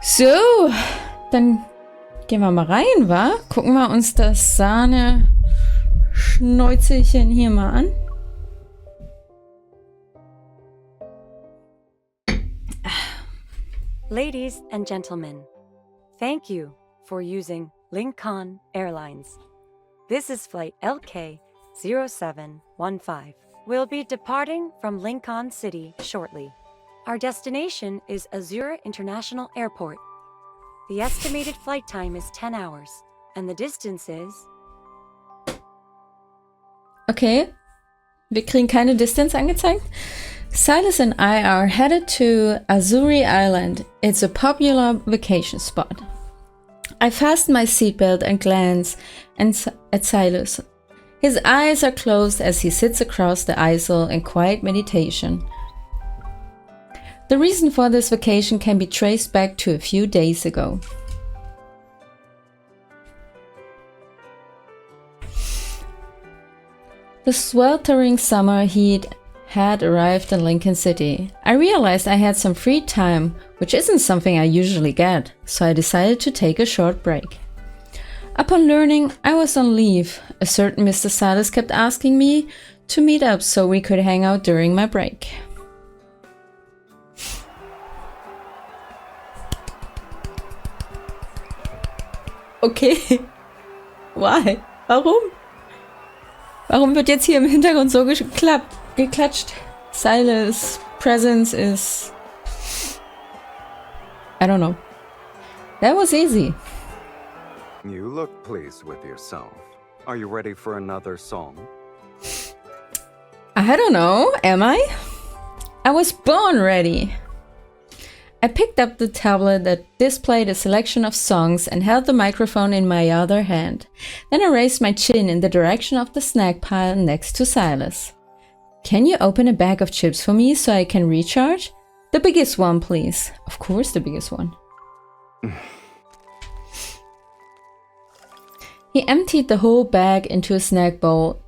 So, dann gehen wir mal rein, wa? Gucken wir uns das Sahne-Schnäuzelchen hier mal an. Ladies and gentlemen, thank you for using Lincoln Airlines. This is flight LK0715. We'll be departing from Lincoln City shortly. Our destination is Azura International Airport. The estimated flight time is 10 hours, and the distance is... Okay, wir kriegen keine Distance angezeigt. Sylus and I are headed to Azuri Island. It's a popular vacation spot. I fasten my seatbelt and glance at Sylus. His eyes are closed as he sits across the isle in quiet meditation. The reason for this vacation can be traced back to a few days ago. The sweltering summer heat had arrived in Lincoln City. I realized I had some free time, which isn't something I usually get, so I decided to take a short break. Upon learning I was on leave, a certain Mr. Sylus kept asking me to meet up so we could hang out during my break. Okay. Why? Warum? Warum wird jetzt hier im Hintergrund so geklatscht? Sylus' presence is... I don't know. That was easy. You look pleased with yourself. Are you ready for another song? I don't know, am I? I was born ready. I picked up the tablet that displayed a selection of songs and held the microphone in my other hand. Then I raised my chin in the direction of the snack pile next to Sylus. Can you open a bag of chips for me so I can recharge? The biggest one, please. Of course, the biggest one. He emptied the whole bag into a snack bowl,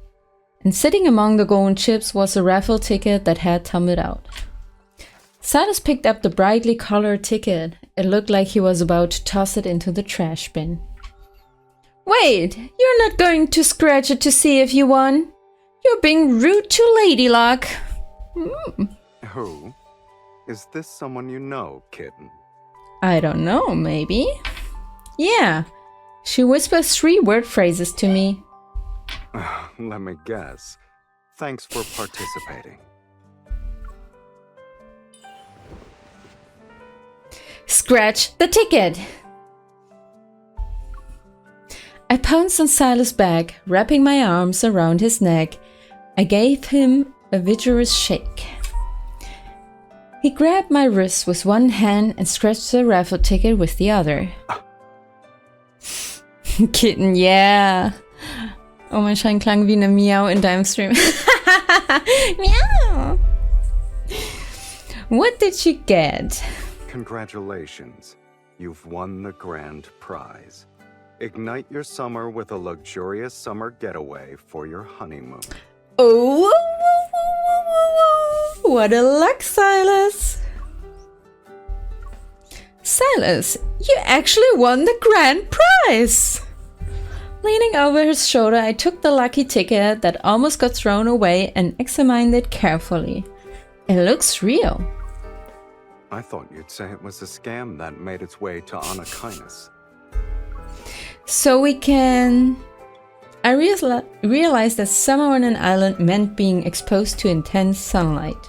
and sitting among the golden chips was a raffle ticket that had tumbled out. Sylus picked up the brightly colored ticket. It looked like he was about to toss it into the trash bin. Wait, you're not going to scratch it to see if you won? You're being rude to Lady Luck. Who? Is this someone you know, kitten? I don't know, maybe? Yeah, she whispers 3 word phrases to me. Let me guess. Thanks for participating. Scratch the ticket! I pounced on Sylus' back, wrapping my arms around his neck. I gave him a vigorous shake. He grabbed my wrist with one hand and scratched the raffle ticket with the other. Kitten, yeah. Oh, mein Schein klang wie eine Miau in deinem Stream. Meow! What did you get? Congratulations. You've won the grand prize. Ignite your summer with a luxurious summer getaway for your honeymoon. Oh, what a luck, Sylus! Sylus, you actually won the grand prize! Leaning over his shoulder, I took the lucky ticket that almost got thrown away and examined it carefully. It looks real. I thought you'd say it was a scam that made its way to Anna Kindness. So we can... I realized that summer on an island meant being exposed to intense sunlight.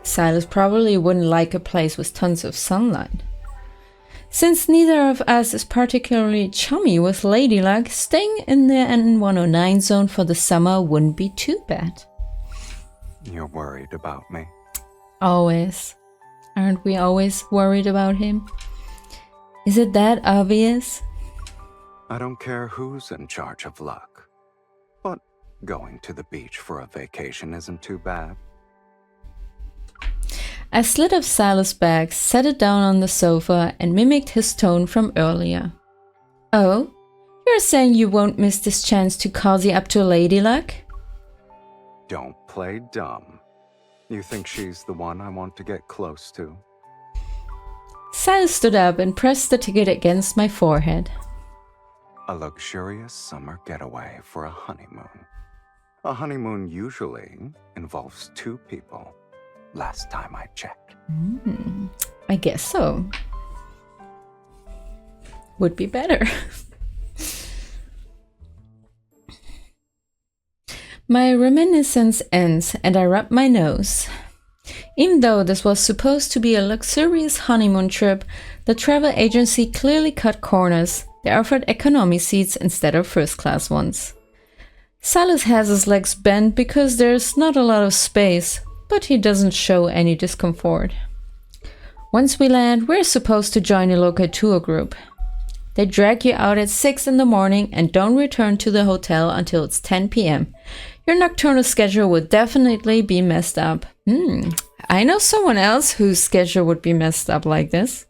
Sylus probably wouldn't like a place with tons of sunlight. Since neither of us is particularly chummy with Lady Luck, staying in the N109 zone for the summer wouldn't be too bad. You're worried about me? Always. Aren't we always worried about him? Is it that obvious? I don't care who's in charge of luck. But going to the beach for a vacation isn't too bad. I slid off Sylus' bag, sat it down on the sofa, and mimicked his tone from earlier. Oh? You're saying you won't miss this chance to cozy up to Lady Luck? Don't play dumb. You think she's the one I want to get close to? Sal stood up and pressed the ticket against my forehead. A luxurious summer getaway for a honeymoon. A honeymoon usually involves 2 people. Last time I checked. I guess so. Would be better. My reminiscence ends and I rub my nose. Even though this was supposed to be a luxurious honeymoon trip, the travel agency clearly cut corners. They offered economy seats instead of first-class ones. Sylus has his legs bent because there's not a lot of space, but he doesn't show any discomfort. Once we land, we're supposed to join a local tour group. They drag you out at 6 in the morning and don't return to the hotel until it's 10 p.m. Your nocturnal schedule would definitely be messed up. I know someone else whose schedule would be messed up like this.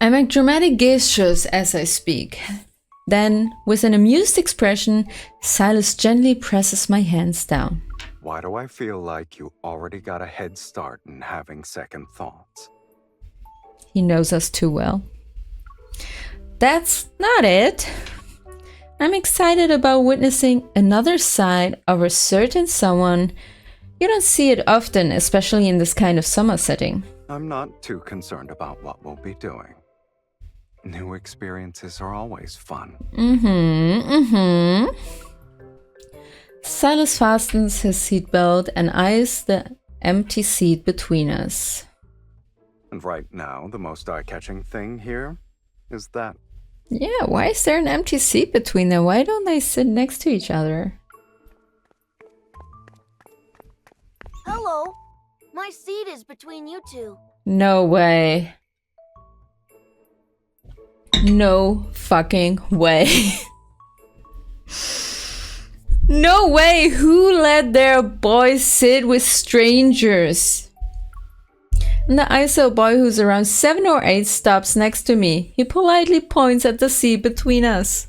I make dramatic gestures as I speak. Then, with an amused expression, Sylus gently presses my hands down. Why do I feel like you already got a head start in having second thoughts? He knows us too well. That's not it. I'm excited about witnessing another side of a certain someone. You don't see it often, especially in this kind of summer setting. I'm not too concerned about what we'll be doing. New experiences are always fun. Sylus fastens his seatbelt and eyes the empty seat between us. And right now, the most eye-catching thing here is that. Yeah, why is there an empty seat between them? Why don't they sit next to each other? Hello. My seat is between you two. No way. No fucking way. No way! Who let their boys sit with strangers? And the ISO boy, who's around 7 or 8, stops next to me. He politely points at the seat between us.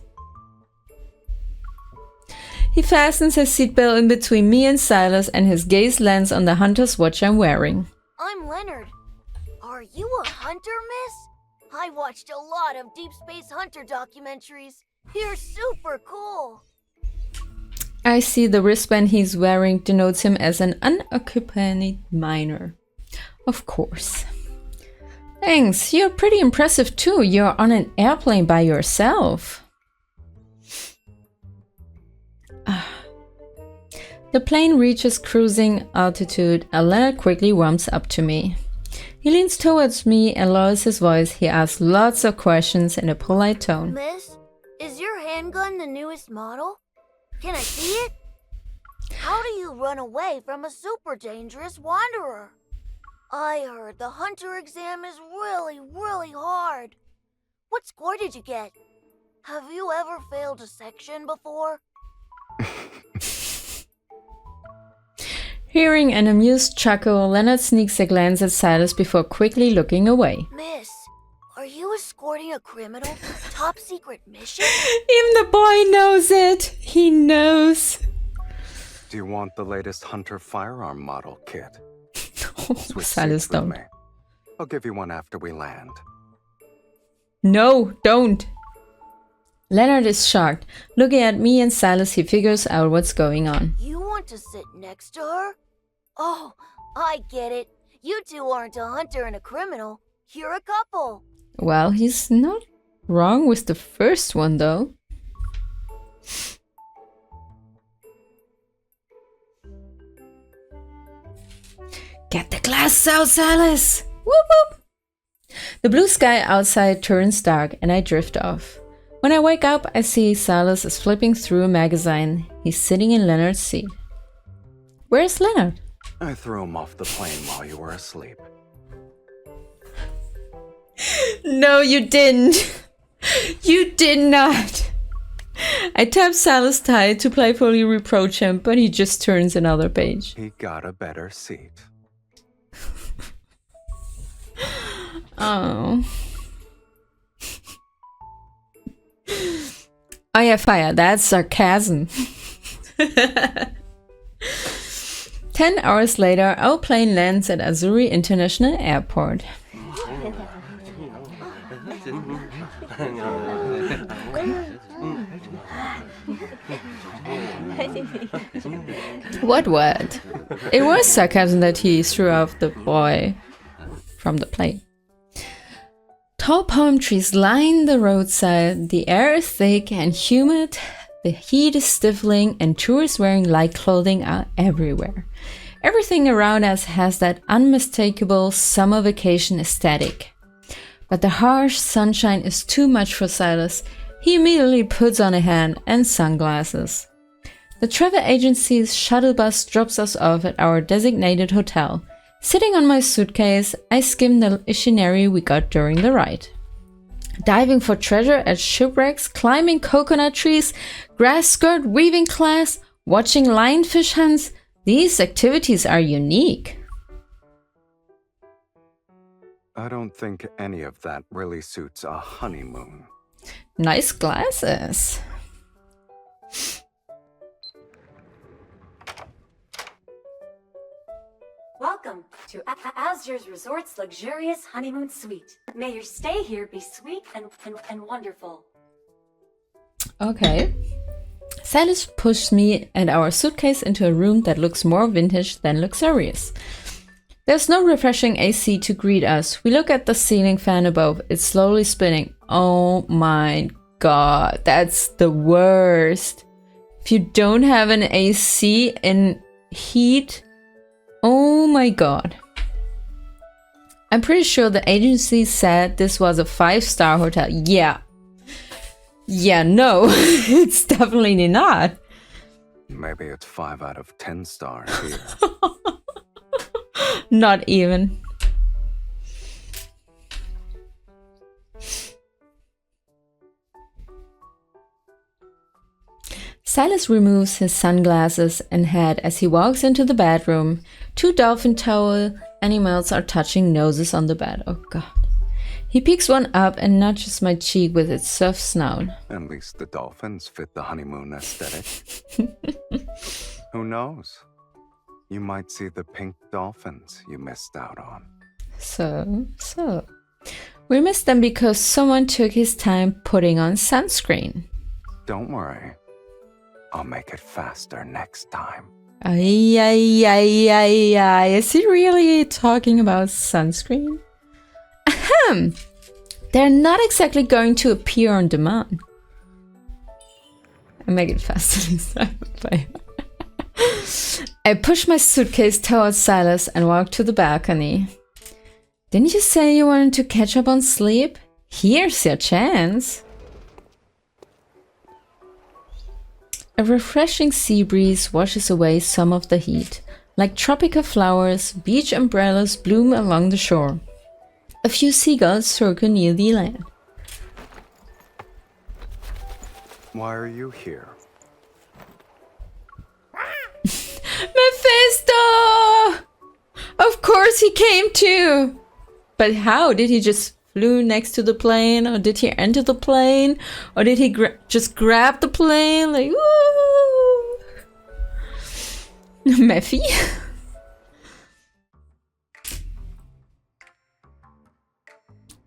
He fastens his seatbelt in between me and Sylus, and his gaze lands on the hunter's watch I'm wearing. I'm Leonard. Are you a hunter, miss? I watched a lot of Deepspace hunter documentaries. You're super cool. I see the wristband he's wearing denotes him as an unaccompanied minor. Of course. Thanks, you're pretty impressive too. You're on an airplane by yourself. The plane reaches cruising altitude and Leonard quickly warms up to me. He leans towards me and lowers his voice. He asks lots of questions in a polite tone. Miss, is your handgun the newest model? Can I see it? How do you run away from a super dangerous wanderer? I heard the hunter exam is really hard. What score did you get? Have you ever failed a section before? Hearing an amused chuckle, Leonard sneaks a glance at Sylus before quickly looking away. Miss, are you escorting a criminal? Top secret mission? Even the boy knows it. He knows. Do you want the latest hunter firearm model kit? Switch Sylus, seats with don't. me. I'll give you one after we land. No, don't. Leonard is shocked. Looking at me and Sylus, he figures out what's going on. You want to sit next to her? Oh, I get it. You two aren't a hunter and a criminal. You're a couple. Well, he's not wrong with the first one, though. Get the glass out, Sylus! Whoop whoop! The blue sky outside turns dark and I drift off. When I wake up, I see Sylus is flipping through a magazine. He's sitting in Leonard's seat. Where's Leonard? I threw him off the plane while you were asleep. No, you didn't. You did not. I tap Sylus' tie to playfully reproach him, but he just turns another page. He got a better seat. Oh. Oh yeah, fire. That's sarcasm. 10 hours later, our plane lands at Azuri International Airport. What? It was sarcasm that he threw off the boy from the plane. Tall palm trees line the roadside. The air is thick and humid. The heat is stifling, and tourists wearing light clothing are everywhere. Everything around us has that unmistakable summer vacation aesthetic. But the harsh sunshine is too much for Sylus. He immediately puts on a hat and sunglasses. The travel agency's shuttle bus drops us off at our designated hotel. Sitting on my suitcase, I skim the itinerary we got during the ride. Diving for treasure at shipwrecks, climbing coconut trees, grass skirt weaving class, watching lionfish hunts. These activities are unique. I don't think any of that really suits a honeymoon. Nice glasses. Welcome to Azure's Resort's luxurious honeymoon suite. May your stay here be sweet and wonderful. Okay. Sylus pushed me and our suitcase into a room that looks more vintage than luxurious. There's no refreshing AC to greet us. We look at the ceiling fan above. It's slowly spinning. Oh my god, that's the worst. If you don't have an AC in heat, oh my god. I'm pretty sure the agency said this was a 5-star hotel. Yeah, no, it's definitely not. Maybe it's 5 out of 10 stars here. Not even. Sylus removes his sunglasses and hat as he walks into the bedroom. 2 dolphin towel animals are touching noses on the bed. Oh god. He picks one up and nudges my cheek with its soft snout. At least the dolphins fit the honeymoon aesthetic. Who knows? You might see the pink dolphins you missed out on. So. We missed them because someone took his time putting on sunscreen. Don't worry. I'll make it faster next time. Ay. Is he really talking about sunscreen? Ahem! They're not exactly going to appear on demand. I make it faster this time. I push my suitcase towards Sylus and walk to the balcony. Didn't you say you wanted to catch up on sleep? Here's your chance. A refreshing sea breeze washes away some of the heat. Like tropical flowers, beach umbrellas bloom along the shore. A few seagulls circle near the land. Why are you here? Mephisto! Of course he came too! But how? Did he just flew next to the plane? Or did he enter the plane? Or did he just grab the plane? Like, woo! Mephi?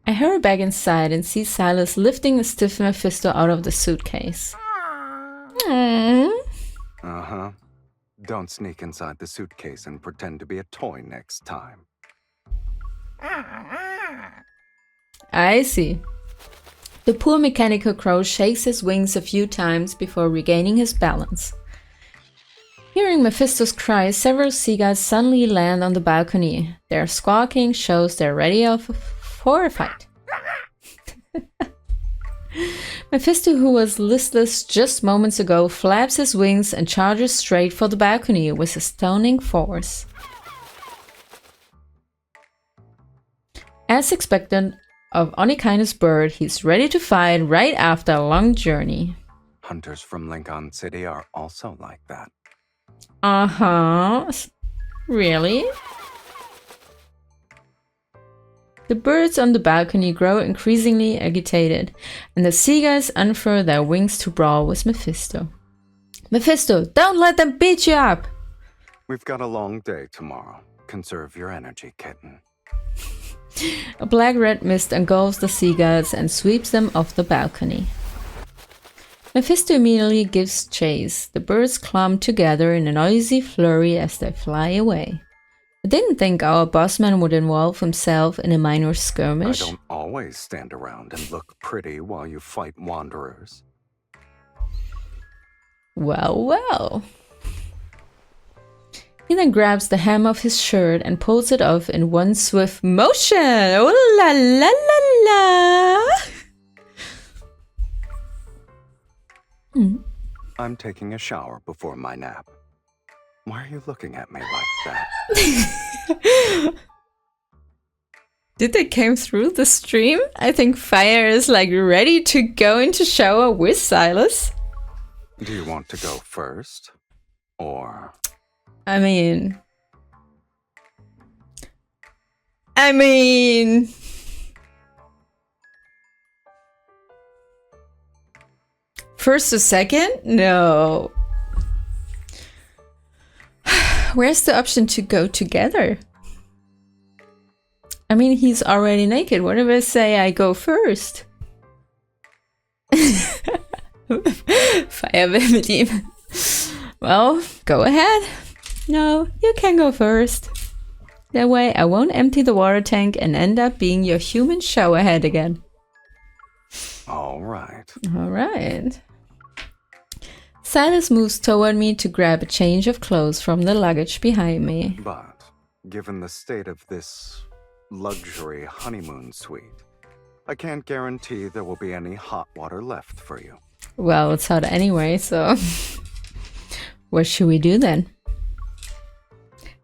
I hurry back inside and see Sylus lifting the stiff Mephisto out of the suitcase. Uh-huh. Don't sneak inside the suitcase and pretend to be a toy next time. I see. The poor mechanical crow shakes his wings a few times before regaining his balance. Hearing Mephisto's cries, several seagulls suddenly land on the balcony. Their squawking shows they're ready for a fight. Mephisto, who was listless just moments ago, flaps his wings and charges straight for the balcony with astounding force. As expected of any kindest bird, he's ready to fight right after a long journey. Hunters from Lincoln City are also like that. Uh-huh. Really? The birds on the balcony grow increasingly agitated, and the seagulls unfurl their wings to brawl with Mephisto. Mephisto, don't let them beat you up! We've got a long day tomorrow. Conserve your energy, kitten. A black-red mist engulfs the seagulls and sweeps them off the balcony. Mephisto immediately gives chase. The birds clump together in a noisy flurry as they fly away. I didn't think our bossman would involve himself in a minor skirmish. I don't always stand around and look pretty while you fight wanderers. Well, well. He then grabs the hem of his shirt and pulls it off in one swift motion. Oh la la la la! I'm taking a shower before my nap. Why are you looking at me like that? Did they came through the stream? I think Fire is like ready to go into shower with Sylus. Do you want to go first? Or... I mean... First or second? No. Where's the option to go together? I mean, he's already naked. What if I say I go first? Fire mit ihm. Well, go ahead. No, you can go first. That way I won't empty the water tank and end up being your human showerhead again. All right. All right. Sylus moves toward me to grab a change of clothes from the luggage behind me. But, given the state of this luxury honeymoon suite, I can't guarantee there will be any hot water left for you. Well, it's hot anyway, so... What should we do then?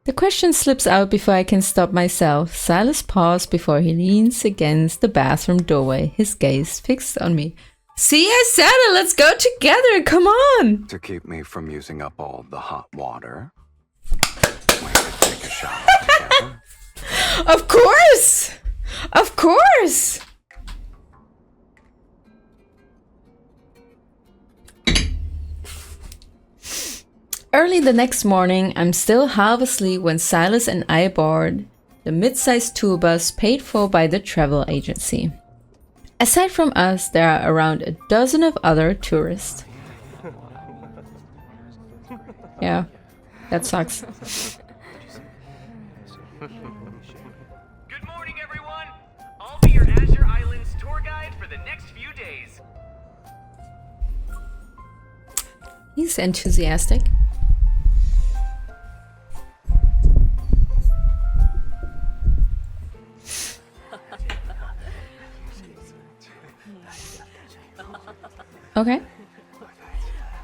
The question slips out before I can stop myself. Sylus pauses before he leans against the bathroom doorway, his gaze fixed on me. See, I said it! Let's go together! Come on! To keep me from using up all the hot water, we could take a shower together. Of course! Of course! Early the next morning, I'm still half asleep when Sylus and I board the mid-sized tour bus paid for by the travel agency. Aside from us, there are around a dozen of other tourists. Yeah, that sucks. Good morning, everyone! I'll be your Azure Islands tour guide for the next few days. He's enthusiastic. Okay.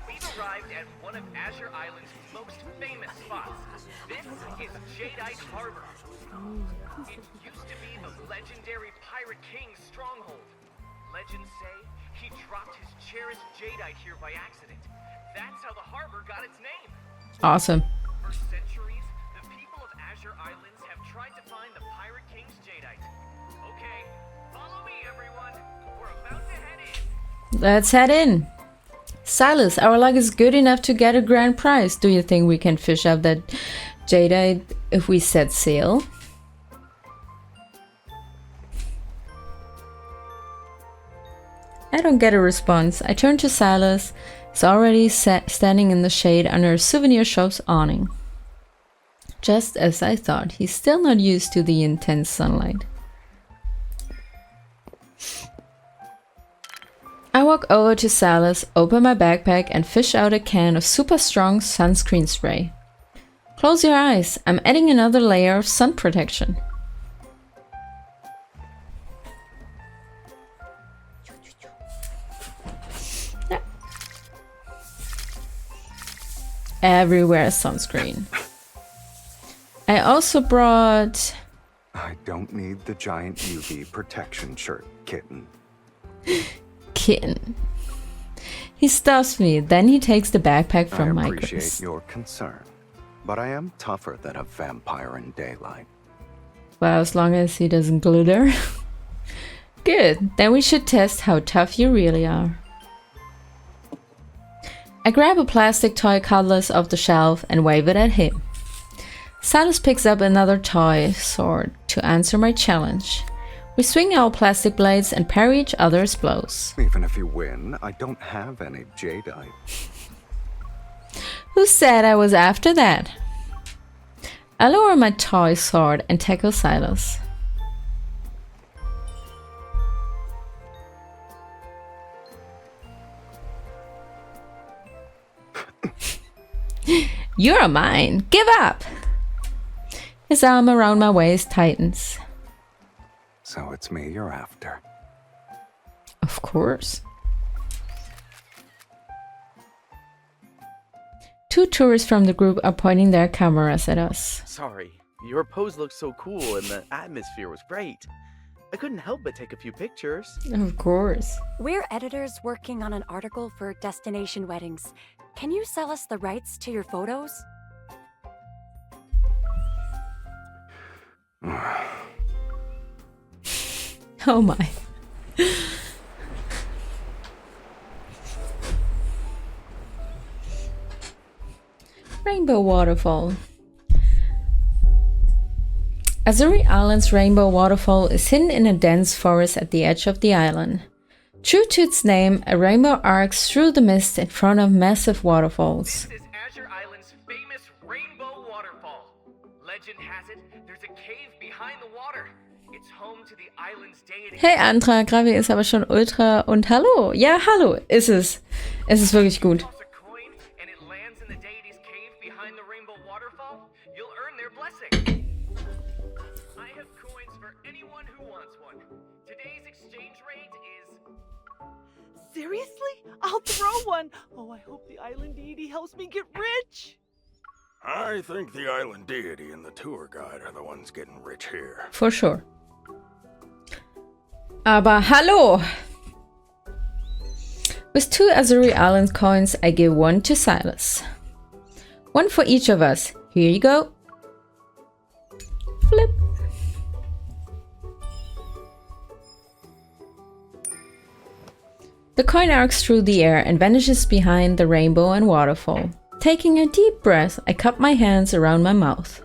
We've arrived at one of Azure Island's most famous spots. This is Jadeite Harbor. It used to be the legendary Pirate King's stronghold. Legends say he dropped his cherished jadeite here by accident. That's how the harbor got its name. Awesome. For centuries, the people of Azure Islands have tried to find the Pirate King's jadeite. Okay, follow me, everyone. We're about to head in. Let's head in. Sylus, our luck is good enough to get a grand prize. Do you think we can fish up that jadeite if we set sail? I don't get a response. I turn to Sylus. He's already standing in the shade under a souvenir shop's awning. Just as I thought, he's still not used to the intense sunlight. I walk over to Sylus, open my backpack and fish out a can of super strong sunscreen spray. Close your eyes, I'm adding another layer of sun protection. Everywhere is sunscreen. I also brought... I don't need the giant UV protection shirt, kitten. Kitten. He stuffs me, then he takes the backpack from my I appreciate grasp. your concern, but I am tougher than a vampire in daylight. Well, as long as he doesn't glitter. Good, then we should test how tough you really are. I grab a plastic toy cutlass off the shelf and wave it at him. Sylus picks up another toy sword to answer my challenge. We swing our plastic blades and parry each other's blows. Even if you win, I don't have any jadeite. Who said I was after that? I lower my toy sword and tackle Sylus. You're mine! Give up! His arm around my waist tightens. So it's me you're after. Of course. Two tourists from the group are pointing their cameras at us. Sorry, your pose looked so cool and the atmosphere was great. I couldn't help but take a few pictures. Of course. We're editors working on an article for Destination Weddings. Can you sell us the rights to your photos? Oh my. Rainbow waterfall. Azuri Island's rainbow waterfall is hidden in a dense forest at the edge of the island. True to its name, a rainbow arcs through the mist in front of massive waterfalls. This is Azure Island's famous rainbow waterfall. Legend has it, there's a cave behind the water. It's home to the island's deity. Hey Antrag, Gravi ist aber schon ultra und hallo. Ja, hallo, ist es. Es ist wirklich gut. Toss a coin and it lands in the deity's cave behind the rainbow waterfall. You'll earn their blessing. I have coins for anyone who wants one. Today's exchange rate is... Seriously? I'll throw one. Oh, I hope the island deity helps me get rich. I think the island deity and the tour guide are the ones getting rich here. For sure. Aber hallo! With 2 Azuri Island coins, I give one to Sylus. One for each of us. Here you go. Flip. The coin arcs through the air and vanishes behind the rainbow and waterfall. Taking a deep breath, I cup my hands around my mouth.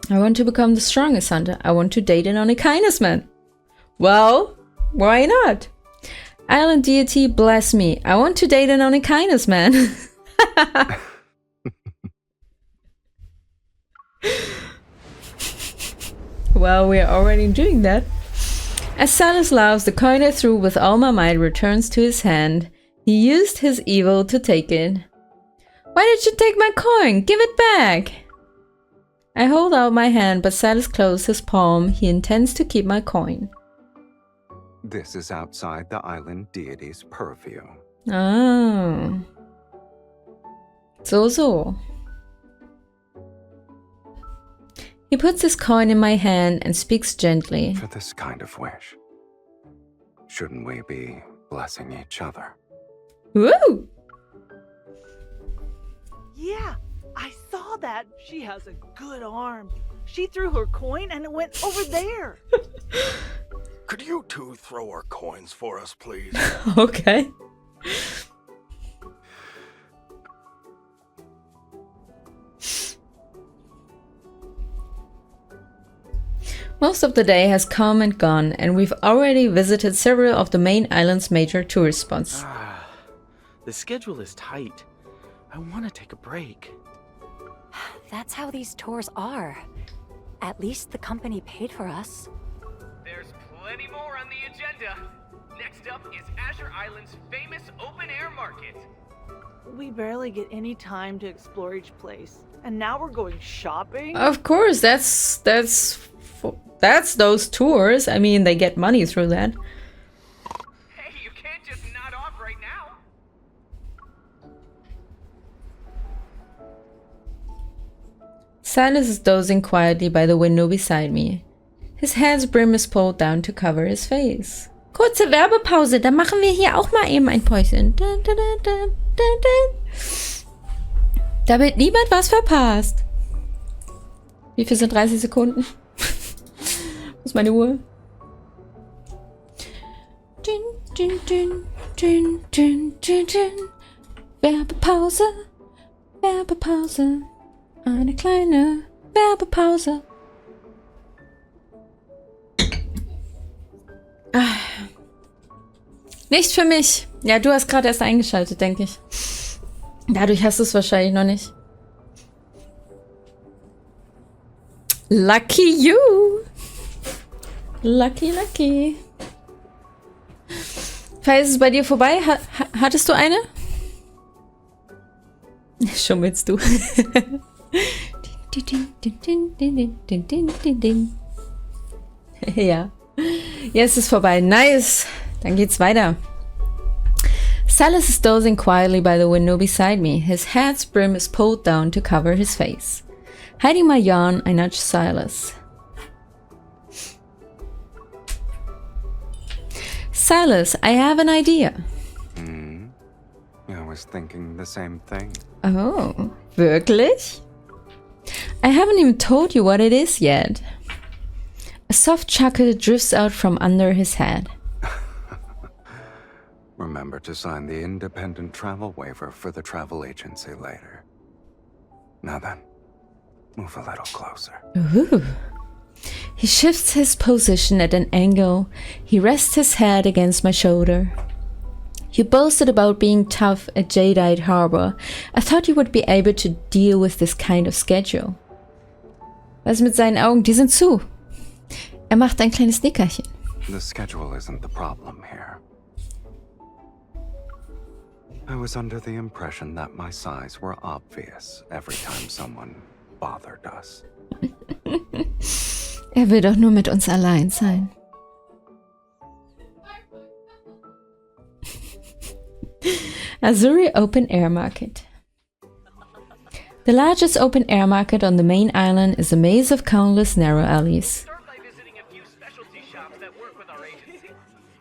I want to become the strongest hunter. I want to date an Onikainus man. Well, why not? Island deity, bless me. I want to date an Onikainus man. Well, we are already doing that. As Sylus laughs, the coin I threw with all my might returns to his hand. He used his evil to take it. Why did you take my coin? Give it back! I hold out my hand, but Sylus closes his palm. He intends to keep my coin. This is outside the island deity's purview. Oh. So. He puts his coin in my hand and speaks gently. For this kind of wish, shouldn't we be blessing each other? Woo! Yeah, I saw that. She has a good arm. She threw her coin and it went over there. Could you two throw our coins for us, please? Okay. Most of the day has come and gone, and we've already visited several of the main island's major tourist spots. The schedule is tight. I want to take a break. That's how these tours are. At least the company paid for us. There's plenty more on the agenda. Next up is Azure Island's famous open-air market. We barely get any time to explore each place. And now we're going shopping? Of course, that's those tours. I mean, they get money through that. Hey, you can't just nod off right now. Sylus is dozing quietly by the window beside me. His head's brim is pulled down to cover his face. Kurze Werbepause, dann machen wir hier auch mal eben ein Päuschen. Damit niemand was verpasst. Wie viel sind 30 Sekunden? Wo ist meine Uhr? Werbepause. Werbepause. Eine kleine Werbepause. Nicht für mich. Ja, du hast gerade erst eingeschaltet, denke ich. Dadurch hast du es wahrscheinlich noch nicht. Lucky you! Lucky, lucky. Ist es bei dir vorbei? Hattest du eine? Schummelst du. Ja. Jetzt ist vorbei. Nice. Dann geht's weiter. Sylus is dozing quietly by the window beside me. His hat's brim is pulled down to cover his face. Hiding my yawn, I nudge Sylus. Sylus, I have an idea. I was thinking the same thing. Oh, wirklich? I haven't even told you what it is yet. A soft chuckle drifts out from under his head. Remember to sign the independent travel waiver for the travel agency later. Now then, move a little closer. Ooh. He shifts his position at an angle. He rests his head against my shoulder. You boasted about being tough at Jadeite Harbor. I thought you would be able to deal with this kind of schedule. Was mit seinen Augen? Die sind zu. Macht ein kleines Nickerchen. The schedule isn't the problem here. I was under the impression that my size were obvious every time someone bothered us. Will doch nur mit uns allein sein. Azuri Open Air Market. The largest open air market on the main island is a maze of countless narrow alleys. Start by visiting a few specialty shops that work with our agency.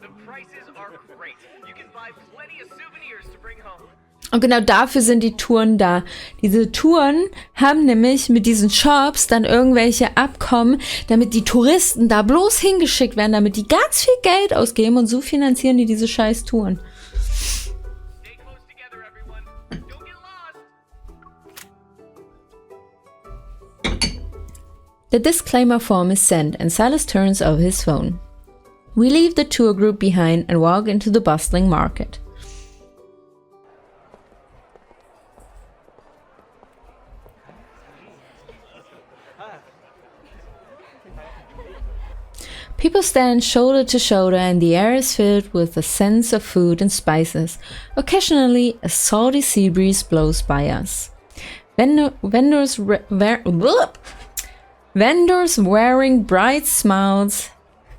The prices are great. You can buy plenty of souvenirs to bring home. Und genau dafür sind die Touren da. Diese Touren haben nämlich mit diesen Shops dann irgendwelche Abkommen, damit die Touristen da bloß hingeschickt werden, damit die ganz viel Geld ausgeben und so finanzieren die diese scheiß Touren. Stay close together, everyone. Don't get lost. The disclaimer form is sent and Sylus turns off his phone. We leave the tour group behind and walk into the bustling market. People stand shoulder to shoulder and the air is filled with a sense of food and spices. Occasionally, a salty sea breeze blows by us. Vendors wearing bright smiles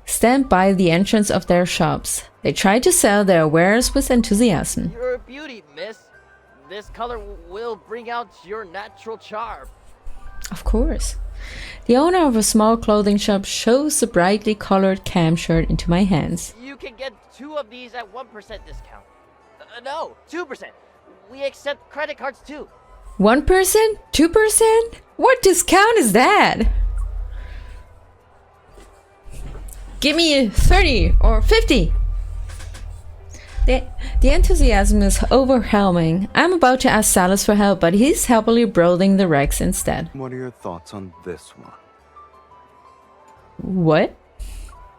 stand by the entrance of their shops. They try to sell their wares with enthusiasm. You're a beauty, miss. This color will bring out your natural charm. Of course. The owner of a small clothing shop shows a brightly colored cam shirt into my hands. You can get 2 of these at 1% discount. No, 2%. We accept credit cards too. 1%? 2%? What discount is that? Give me 30 or 50. The enthusiasm is overwhelming. I'm about to ask Sylus for help, but he's happily browsing the racks instead. What are your thoughts on this one? What?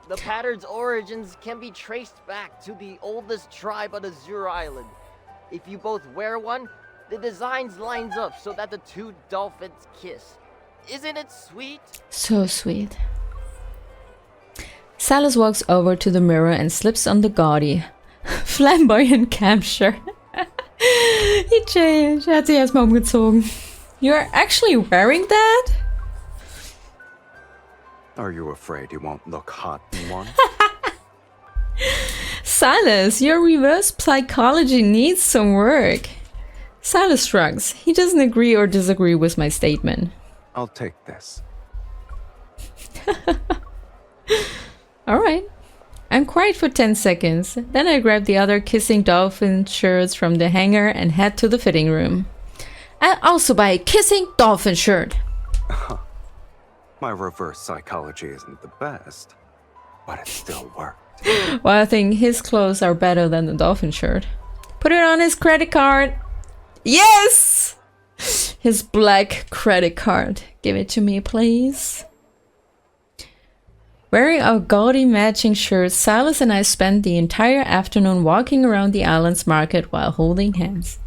The pattern's origins can be traced back to the oldest tribe on Azure Island. If you both wear one, the designs lines up so that the 2 dolphins kiss. Isn't it sweet? So sweet. Sylus walks over to the mirror and slips on the gaudy, flamboyant cam shirt. He changed. Er hat sich erstmal umgezogen. You're actually wearing that? Are you afraid you won't look hot in one? Sylus, your reverse psychology needs some work. Sylus shrugs. He doesn't agree or disagree with my statement. I'll take this. Alright. I'm quiet for 10 seconds. Then I grab the other kissing dolphin shirts from the hanger and head to the fitting room. I'll also buy a kissing dolphin shirt. My reverse psychology isn't the best, but it still worked. Well, I think his clothes are better than the dolphin shirt. Put it on his credit card. Yes! His black credit card. Give it to me, please. Wearing our gaudy matching shirts, Sylus and I spent the entire afternoon walking around the island's market while holding hands.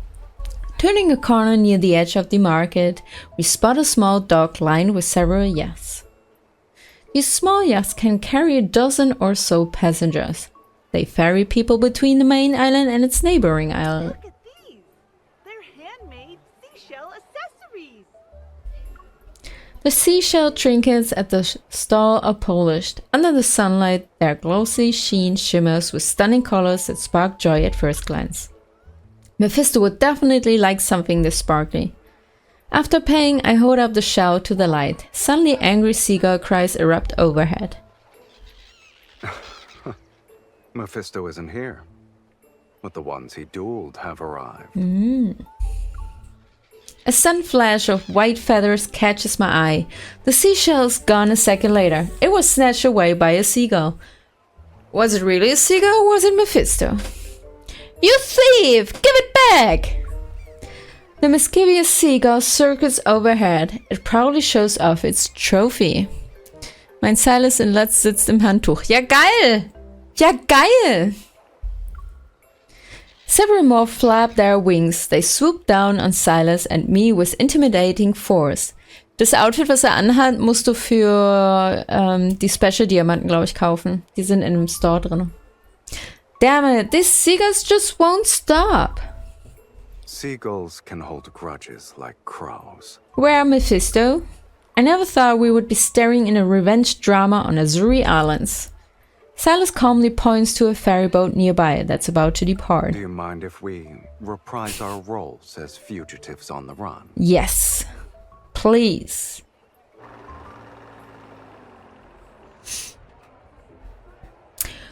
Turning a corner near the edge of the market, we spot a small dock lined with several yachts. These small yachts can carry a dozen or so passengers. They ferry people between the main island and its neighboring island. Look at these. They're handmade seashell accessories. The seashell trinkets at the stall are polished. Under the sunlight, their glossy sheen shimmers with stunning colors that spark joy at first glance. Mephisto would definitely like something this sparkly. After paying, I hold up the shell to the light. Suddenly angry seagull cries erupt overhead. Mephisto isn't here, but the ones he dueled have arrived. A sudden flash of white feathers catches my eye. The seashell is gone a second later. It was snatched away by a seagull. Was it really a seagull or was it Mephisto? You thief! Give it back! The mischievous seagull circles overhead. It proudly shows off its trophy. Mein Sylus in Latz sitzt im Handtuch. Ja geil! Ja geil! Several more flap their wings. They swoop down on Sylus and me with intimidating force. Das Outfit, was anhat, musst du für die Special Diamanten, glaube ich, kaufen. Die sind in einem Store drin. Damn it, these seagulls just won't stop. Seagulls can hold grudges like crows. Where Mephisto? I never thought we would be staring in a revenge drama on Azuri Islands. Sylus calmly points to a ferryboat nearby that's about to depart. Do you mind if we reprise our roles as fugitives on the run? Yes, please.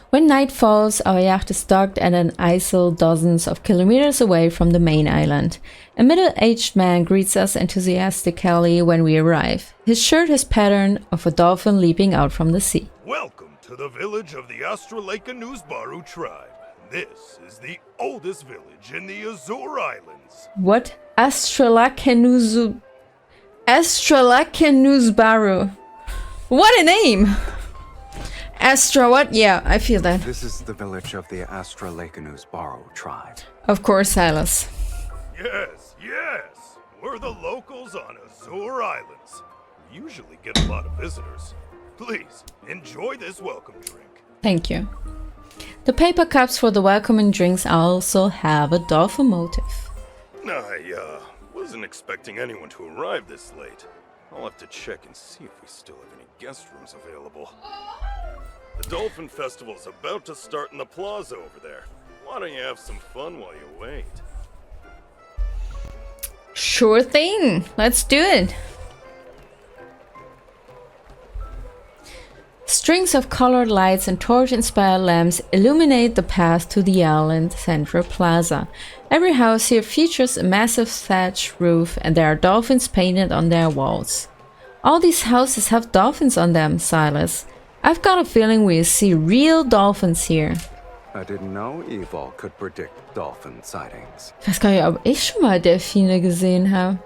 When night falls, our yacht is docked at an isle dozens of kilometers away from the main island. A middle-aged man greets us enthusiastically when we arrive. His shirt has pattern of a dolphin leaping out from the sea. Welcome to the village of the Astralakanusbaru tribe. This is the oldest village in the Azure Islands. What? Astralakanusbaru. What a name! Astra what? Yeah, I feel that. This is the village of the Astralakanusbaru tribe. Of course, Sylus. Yes, yes. We're the locals on Azure Islands. We usually get a lot of visitors. Please, enjoy this welcome drink. Thank you. The paper cups for the welcoming drinks also have a dolphin motif. I wasn't expecting anyone to arrive this late. I'll have to check and see if we still have any guest rooms available. The Dolphin Festival's about to start in the plaza over there. Why don't you have some fun while you wait? Sure thing. Let's do it. Strings of colored lights and torch-inspired lamps illuminate the path to the island central plaza. Every house here features a massive thatch roof and there are dolphins painted on their walls. All these houses have dolphins on them, Sylus. I've got a feeling we'll see real dolphins here. I didn't know Evil could predict dolphin sightings. Ich weiß gar nicht, ob ich schon mal Delfine gesehen habe.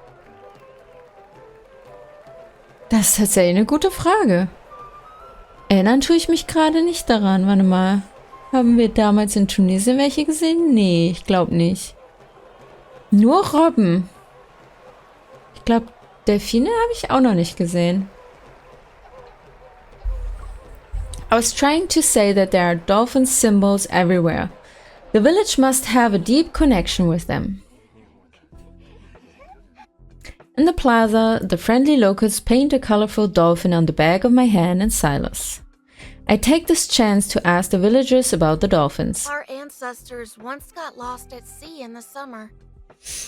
Das ist tatsächlich eine gute Frage. Erinnern tue ich mich gerade nicht daran. Warte mal. Haben wir damals in Tunesien welche gesehen? Nee, ich glaube nicht. Nur Robben. Ich glaube, Delfine habe ich auch noch nicht gesehen. I was trying to say that there are dolphin symbols everywhere. The village must have a deep connection with them. In the plaza, the friendly locals paint a colorful dolphin on the back of my hand and Sylus. I take this chance to ask the villagers about the dolphins. Our ancestors once got lost at sea in the summer.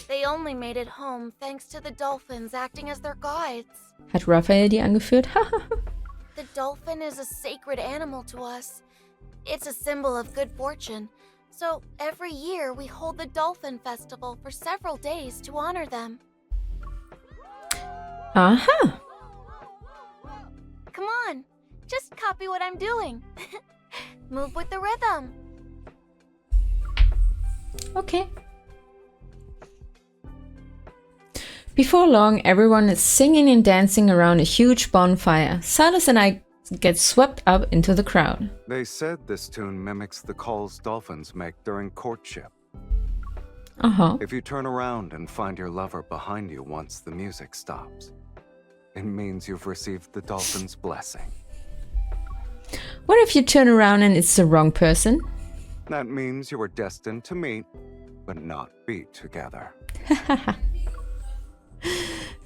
They only made it home thanks to the dolphins acting as their guides. Hat Raphael die angeführt? The dolphin is a sacred animal to us. It's a symbol of good fortune. So every year we hold the Dolphin Festival for several days to honor them. Aha. Come on, just copy what I'm doing. Move with the rhythm. Okay. Before long, everyone is singing and dancing around a huge bonfire. Sylus and I get swept up into the crowd. They said this tune mimics the calls dolphins make during courtship. If you turn around and find your lover behind you once the music stops, it means you've received the dolphin's blessing. What if you turn around and it's the wrong person? That means you were destined to meet, but not be together.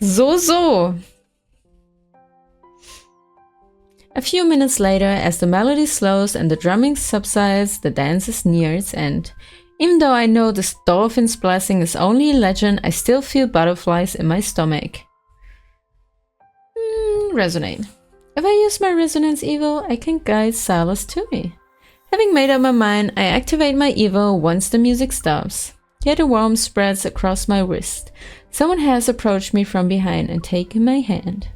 So. A few minutes later, as the melody slows and the drumming subsides, the dance is near its end. Even though I know this dolphin's blessing is only a legend, I still feel butterflies in my stomach. Resonate. If I use my resonance evo, I can guide Sylus to me. Having made up my mind, I activate my evo once the music stops. Yet a warmth spreads across my wrist. Someone has approached me from behind and taken my hand.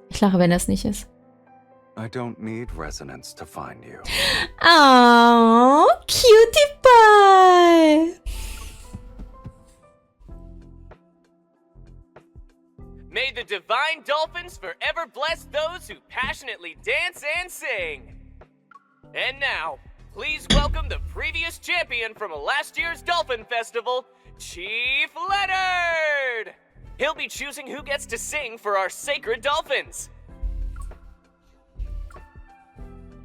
Ich lache, wenn das nicht ist. I don't need resonance to find you. Oh, cutie pie! May the divine dolphins forever bless those who passionately dance and sing. And now, please welcome the previous champion from last year's Dolphin Festival, Chief Leonard! He'll be choosing who gets to sing for our sacred dolphins.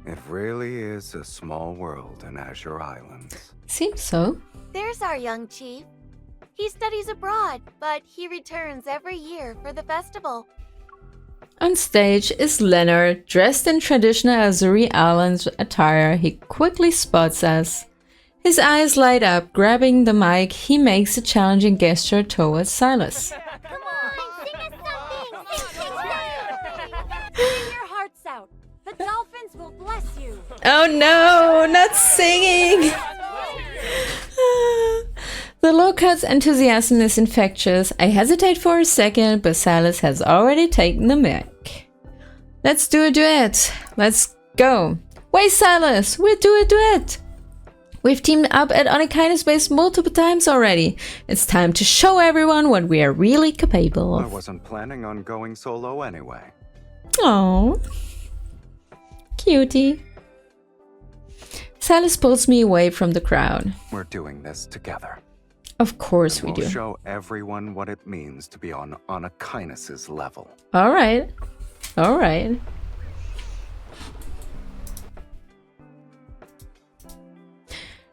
It really is a small world in Azure Islands. Seems so. There's our young chief. He studies abroad, but he returns every year for the festival. On stage is Leonard, dressed in traditional Azure Islands attire. He quickly spots us. His eyes light up. Grabbing the mic, he makes a challenging gesture towards Sylus. Come on, sing us something! Sing your hearts out. The dolphins will bless you. Oh no, not singing! The locals' enthusiasm is infectious. I hesitate for a second, but Sylus has already taken the mic. Let's do a duet. Let's go. Wait, Sylus, we'll do a duet. We've teamed up at Deepspace multiple times already. It's time to show everyone what we are really capable I of. wasn't planning on going solo anyway. Aww. Cutie. Sylus pulls me away from the crowd. We're doing this together. Of course we We'll do. show everyone what it means to be on Aquinas' level. Alright. Alright.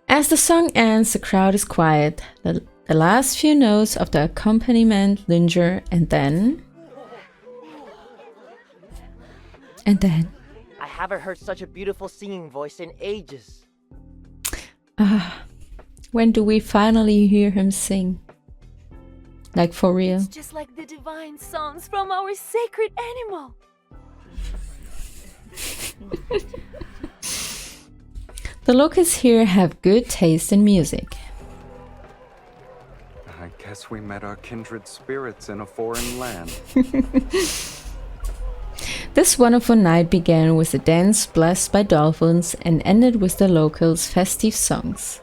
As the song ends, the crowd is quiet. The last few notes of the accompaniment linger, and then... I haven't heard such a beautiful singing voice in ages. When do we finally hear him sing? Like for real? It's just like the divine songs from our sacred animal. The locals here have good taste in music. I guess we met our kindred spirits in a foreign land. This wonderful night began with a dance blessed by dolphins and ended with the locals' festive songs.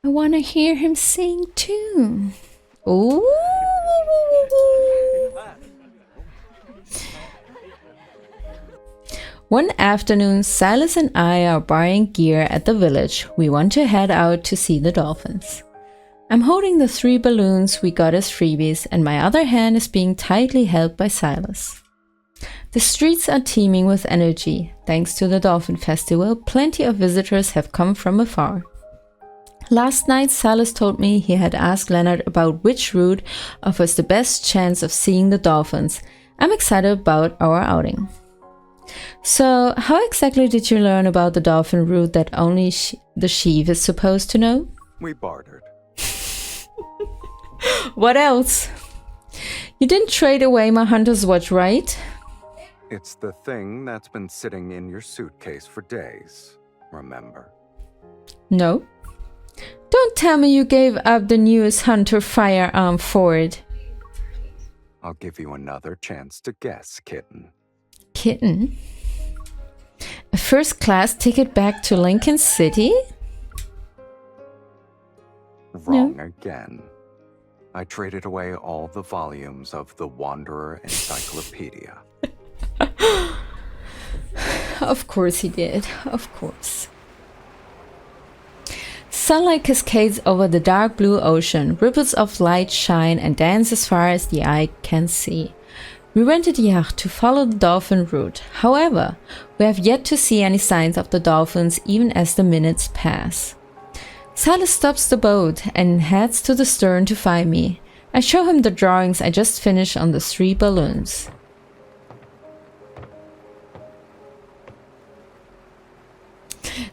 I want to hear him sing too. Ooh. One afternoon, Sylus and I are buying gear at the village. We want to head out to see the dolphins. I'm holding the 3 balloons we got as freebies, and my other hand is being tightly held by Sylus. The streets are teeming with energy. Thanks to the Dolphin Festival, plenty of visitors have come from afar. Last night, Sylus told me he had asked Leonard about which route offers the best chance of seeing the dolphins. I'm excited about our outing. So, how exactly did you learn about the dolphin route that only the chief is supposed to know? We bartered. What else? You didn't trade away my hunter's watch, right? It's the thing that's been sitting in your suitcase for days, remember? No. Don't tell me you gave up the newest hunter firearm for it. I'll give you another chance to guess, kitten. Kitten? A first-class ticket back to Lincoln City? Wrong again. I traded away all the volumes of the Wanderer Encyclopedia. Of course he did. Of course. Sunlight cascades over the dark blue ocean. Ripples of light shine and dance as far as the eye can see. We rented a yacht to follow the dolphin route. However, we have yet to see any signs of the dolphins even as the minutes pass. Sylus stops the boat and heads to the stern to find me. I show him the drawings I just finished on the 3 balloons.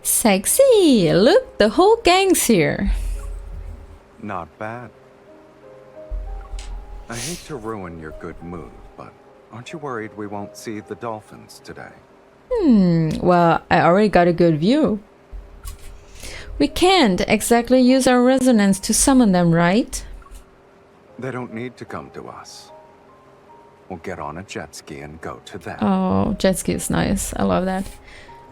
Sexy! Look, the whole gang's here. Not bad. I hate to ruin your good mood, but aren't you worried we won't see the dolphins today? Well, I already got a good view. We can't exactly use our resonance to summon them, right? They don't need to come to us. We'll get on a jet ski and go to them. Oh, jet ski is nice. I love that.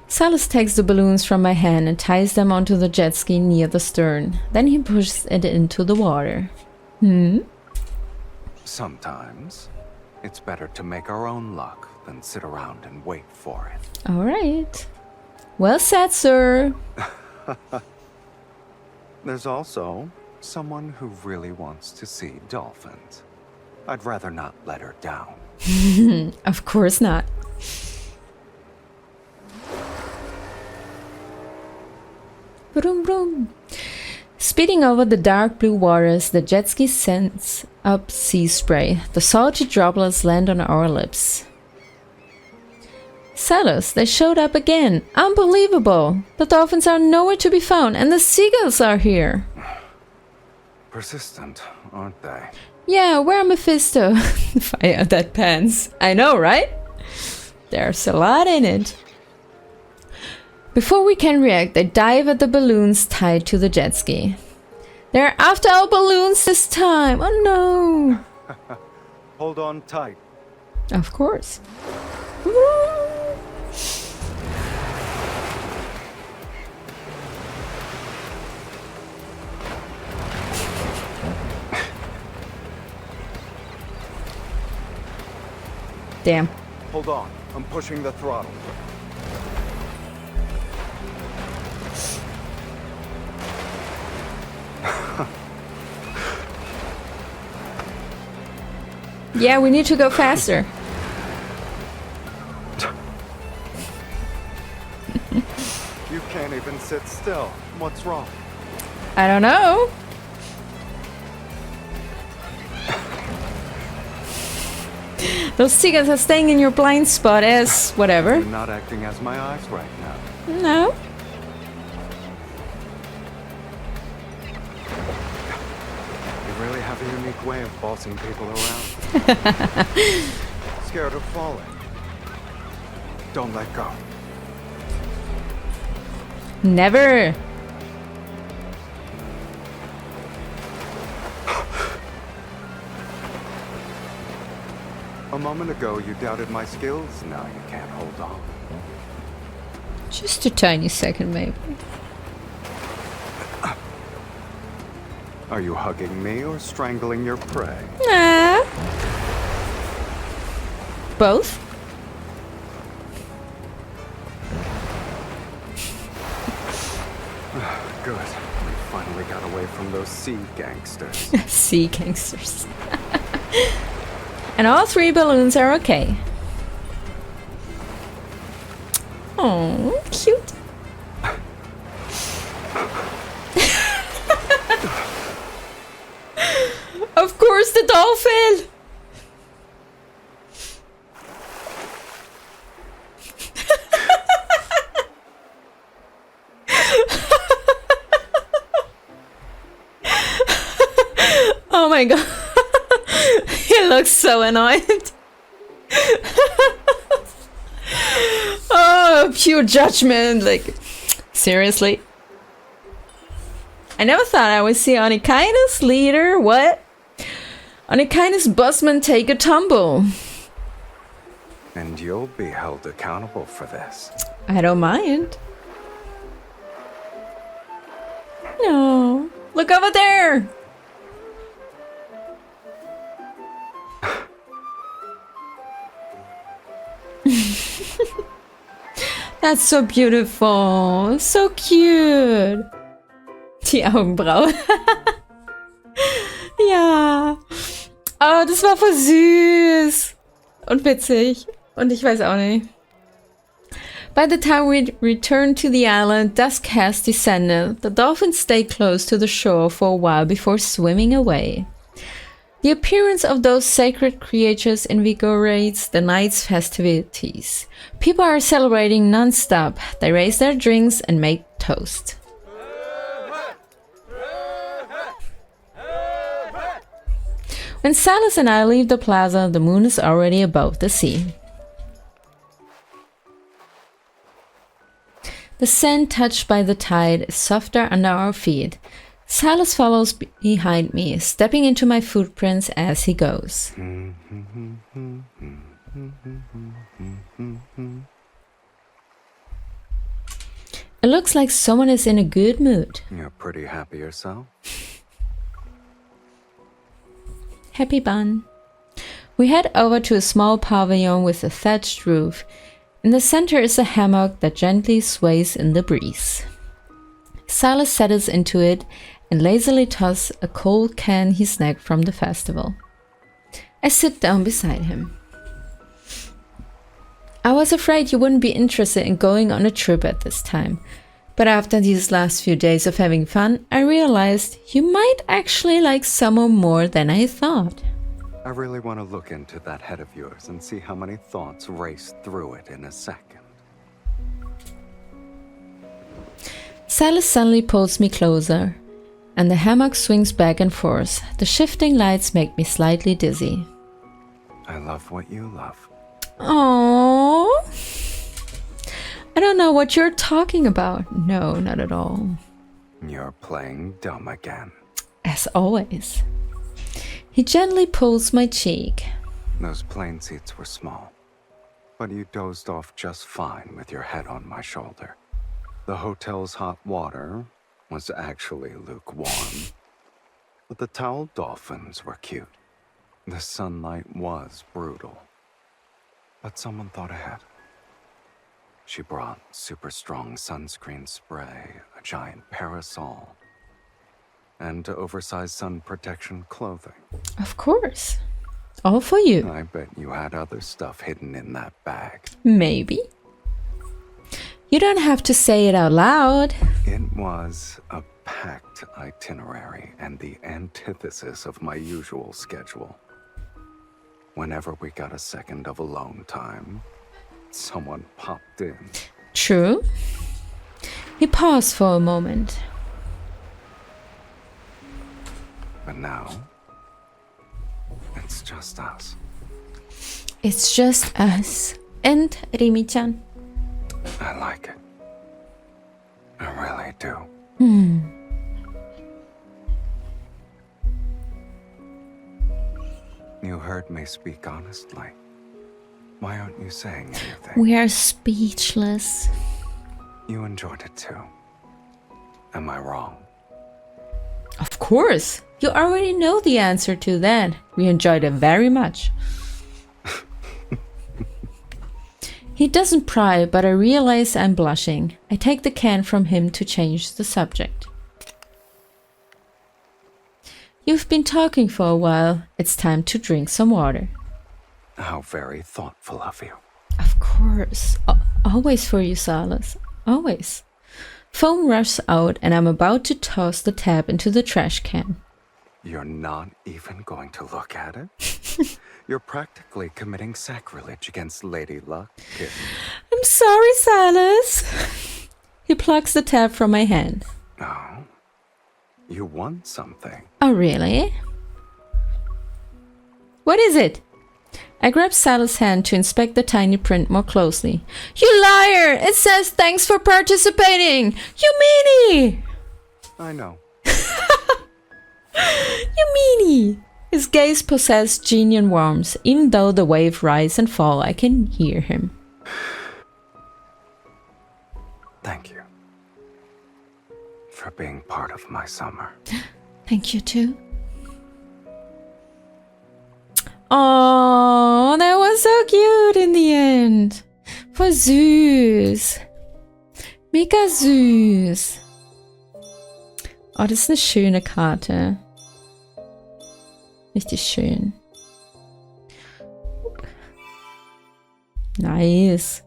Sylus takes the balloons from my hand and ties them onto the jet ski near the stern. Then he pushes it into the water. Sometimes it's better to make our own luck than sit around and wait for it. All right. Well said, sir. There's also someone who really wants to see dolphins. I'd rather not let her down. Of course not. Vroom, vroom. Speeding over the dark blue waters, the jet ski sends up sea spray. The salty droplets land on our lips. Sylus, they showed up again. Unbelievable. The dolphins are nowhere to be found and the seagulls are here. Persistent, aren't they? Yeah, where are Mephisto? Fire that pants. I know, right? There's a lot in it. Before we can react, they dive at the balloons tied to the jet ski. They're after our balloons this time. Oh no. Hold on tight. Of course. Damn. Hold on. I'm pushing the throttle. Yeah, we need to go faster. You can't even sit still. What's wrong? I don't know. Those seagulls are staying in your blind spot as whatever. You're not acting as my eyes right now. No. You really have a unique way of bossing people around. Scared of falling. Don't let go. Never. A moment ago, you doubted my skills. Now you can't hold on. Just a tiny second, maybe. Are you hugging me or strangling your prey? Nah. Both. Good. We finally got away from those sea gangsters. Sea gangsters. And all 3 balloons are okay. Oh, cute. Of course, the dolphin. Oh my god. He looks so annoyed. Oh, pure judgment. Like, seriously? I never thought I would see Onikaina's leader, what? Onikaina's busman take a tumble. And you'll be held accountable for this. I don't mind. No. Look over there! That's so beautiful. So cute. Die Augenbraue. Ja. Oh, das war voll süß. Und witzig. Und ich weiß auch nicht. By the time we returned to the island, dusk has descended. The dolphins stay close to the shore for a while before swimming away. The appearance of those sacred creatures invigorates the night's festivities. People are celebrating non-stop. They raise their drinks and make toast. When Sylus and I leave the plaza, the moon is already above the sea. The sand touched by the tide is softer under our feet. Sylus follows behind me, stepping into my footprints as he goes. It looks like someone is in a good mood. You're pretty happy yourself? Happy bun. We head over to a small pavilion with a thatched roof. In the center is a hammock that gently sways in the breeze. Sylus settles into it and lazily tosses a cold can he snagged from the festival. I sit down beside him. I was afraid you wouldn't be interested in going on a trip at this time, but after these last few days of having fun, I realized you might actually like summer more than I thought. I really want to look into that head of yours and see how many thoughts race through it in a second. Sylus suddenly pulls me closer, and the hammock swings back and forth. The shifting lights make me slightly dizzy. I love what you love. Aww. I don't know what you're talking about. No, not at all. You're playing dumb again. As always. He gently pulls my cheek. Those plane seats were small, but you dozed off just fine with your head on my shoulder. The hotel's hot water was actually lukewarm, but the towel dolphins were cute. The sunlight was brutal, but someone thought ahead. She brought super strong sunscreen spray, a giant parasol, and oversized sun protection clothing. Of course. All for you. I bet you had other stuff hidden in that bag. Maybe. You don't have to say it out loud. It was a packed itinerary and the antithesis of my usual schedule. Whenever we got a second of alone time, someone popped in. True. He paused for a moment. But now, it's just us. It's just us. And Rimi-chan. I like it. I really do. You heard me speak honestly. Why aren't you saying anything? We are speechless. You enjoyed it too. Am I wrong? Of course. You already know the answer to that. We enjoyed it very much. He doesn't pry, but I realize I'm blushing. I take the can from him to change the subject. You've been talking for a while. It's time to drink some water. How very thoughtful of you. Of course. Always for you, Sylus. Always. Foam rushes out and I'm about to toss the tap into the trash can. You're not even going to look at it? You're practically committing sacrilege against Lady Luck, kid. I'm sorry, Sylus. He plucks the tap from my hand. Oh, you want something. Oh, really? What is it? I grab Sylus' hand to inspect the tiny print more closely. You liar! It says thanks for participating! You meanie! I know. You meanie! His gaze possessed genuine warmth. Even though the wave rise and fall, I can hear him. Thank you. for being part of my summer. Thank you too. Oh, that was so cute in the end. Voll süß. Mega süß. Oh, das ist eine schöne Karte. Richtig schön. Nice.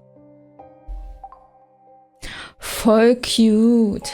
Voll cute.